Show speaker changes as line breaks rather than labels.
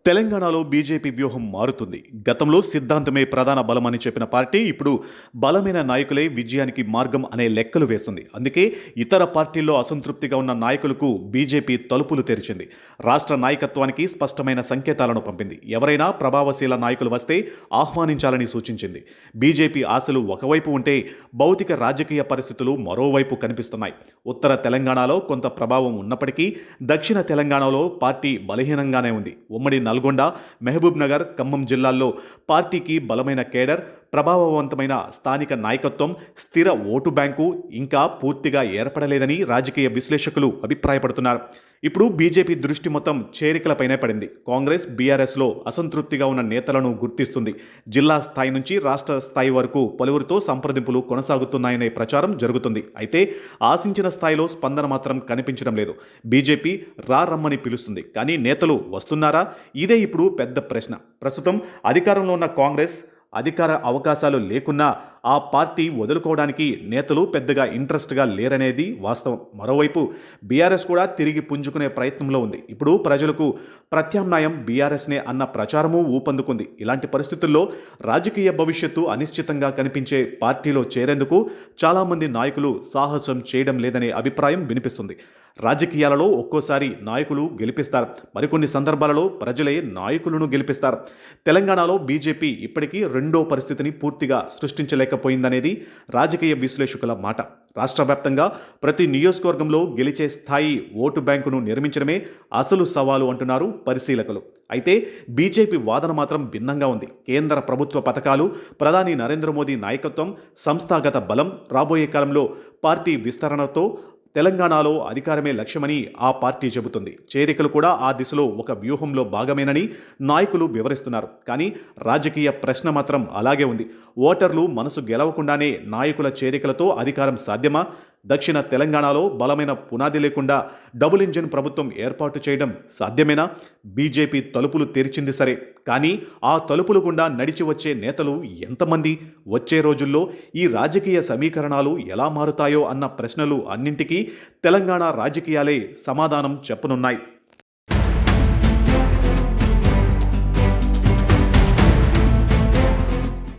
తెలంగాణలో బీజేపీ వ్యూహం మారుతుంది. గతంలో సిద్ధాంతమే ప్రధాన బలమని చెప్పిన పార్టీ ఇప్పుడు బలమైన నాయకులే విజయానికి మార్గం అనే లెక్కలు వేస్తుంది. అందుకే ఇతర పార్టీల్లో అసంతృప్తిగా ఉన్న నాయకులకు బీజేపీ తలుపులు తెరిచింది. రాష్ట్ర నాయకత్వానికి స్పష్టమైన సంకేతాలను పంపింది. ఎవరైనా ప్రభావశీల నాయకులు వస్తే ఆహ్వానించాలని సూచించింది. బీజేపీ ఆశలు ఒకవైపు ఉంటే భౌతిక రాజకీయ పరిస్థితులు మరోవైపు కనిపిస్తున్నాయి. ఉత్తర తెలంగాణలో కొంత ప్రభావం ఉన్నప్పటికీ దక్షిణ తెలంగాణలో పార్టీ బలహీనంగానే ఉంది. ఉమ్మడి నల్గొండ, మహబూబ్ నగర్, ఖమ్మం జిల్లాల్లో పార్టీకి బలమైన కేడర్, ప్రభావవంతమైన స్థానిక నాయకత్వం, స్థిర ఓటు బ్యాంకు ఇంకా పూర్తిగా ఏర్పడలేదని రాజకీయ విశ్లేషకులు అభిప్రాయపడుతున్నారు. ఇప్పుడు బీజేపీ దృష్టి మొత్తం చేరికలపైనే పడింది. కాంగ్రెస్, బీఆర్ఎస్లో అసంతృప్తిగా ఉన్న నేతలను గుర్తిస్తుంది. జిల్లా స్థాయి నుంచి రాష్ట్ర స్థాయి వరకు పలువురితో సంప్రదింపులు కొనసాగుతున్నాయనే ప్రచారం జరుగుతుంది. అయితే ఆశించిన స్థాయిలో స్పందన మాత్రం కనిపించడం లేదు. బీజేపీ రమ్మని పిలుస్తుంది, కానీ నేతలు వస్తున్నారా? ఇదే ఇప్పుడు పెద్ద ప్రశ్న. ప్రస్తుతం అధికారంలో ఉన్న కాంగ్రెస్ అధికార అవకాశాలు లేకున్నా ఆ పార్టీ వదులుకోవడానికి నేతలు పెద్దగా ఇంట్రెస్ట్గా లేరనేది వాస్తవం. మరోవైపు బీఆర్ఎస్ కూడా తిరిగి పుంజుకునే ప్రయత్నంలో ఉంది. ఇప్పుడు ప్రజలకు ప్రత్యామ్నాయం బీఆర్ఎస్నే అన్న ప్రచారము ఊపందుకుంది. ఇలాంటి పరిస్థితుల్లో రాజకీయ భవిష్యత్తు అనిశ్చితంగా కనిపించే పార్టీలో చేరేందుకు చాలామంది నాయకులు సాహసం చేయడం లేదనే అభిప్రాయం వినిపిస్తుంది. రాజకీయాలలో ఒక్కోసారి నాయకులు గెలిపిస్తారు, మరికొన్ని సందర్భాలలో ప్రజలే నాయకులను గెలిపిస్తారు. తెలంగాణలో బీజేపీ ఇప్పటికీ రెండో పరిస్థితిని పూర్తిగా సృష్టించలేకపోయిందనేది రాజకీయ విశ్లేషకుల మాట. రాష్ట్ర వ్యాప్తంగా ప్రతి నియోజకవర్గంలో గెలిచే స్థాయి ఓటు బ్యాంకును నిర్మించడమే అసలు సవాలు అంటున్నారు పరిశీలకులు. అయితే బీజేపీ వాదన మాత్రం భిన్నంగా ఉంది. కేంద్ర ప్రభుత్వ పథకాలు, ప్రధాని నరేంద్ర మోదీ నాయకత్వం, సంస్థాగత బలం, రాబోయే కాలంలో పార్టీ విస్తరణతో తెలంగాణలో అధికారమే లక్ష్యమని ఆ పార్టీ చెబుతుంది. చేరికలు కూడా ఆ దిశలో ఒక వ్యూహంలో భాగమేనని నాయకులు వివరిస్తున్నారు. కానీ రాజకీయ ప్రశ్న మాత్రం అలాగే ఉంది. ఓటర్లు మనసు గెలవకుండానే నాయకుల చేరికలతో అధికారం సాధ్యమా? దక్షిణ తెలంగాణలో బలమైన పునాది లేకుండా డబుల్ ఇంజిన్ ప్రభుత్వం ఏర్పాటు చేయడం సాధ్యమేనా? బీజేపీ తలుపులు తెరిచింది సరే, కానీ ఆ తలుపులు గుండా నడిచి వచ్చే నేతలు ఎంతమంది? వచ్చే రోజుల్లో ఈ రాజకీయ సమీకరణాలు ఎలా మారుతాయో అన్న ప్రశ్నలు అన్నింటికీ తెలంగాణ రాజకీయాలే సమాధానం చెప్పనున్నాయి.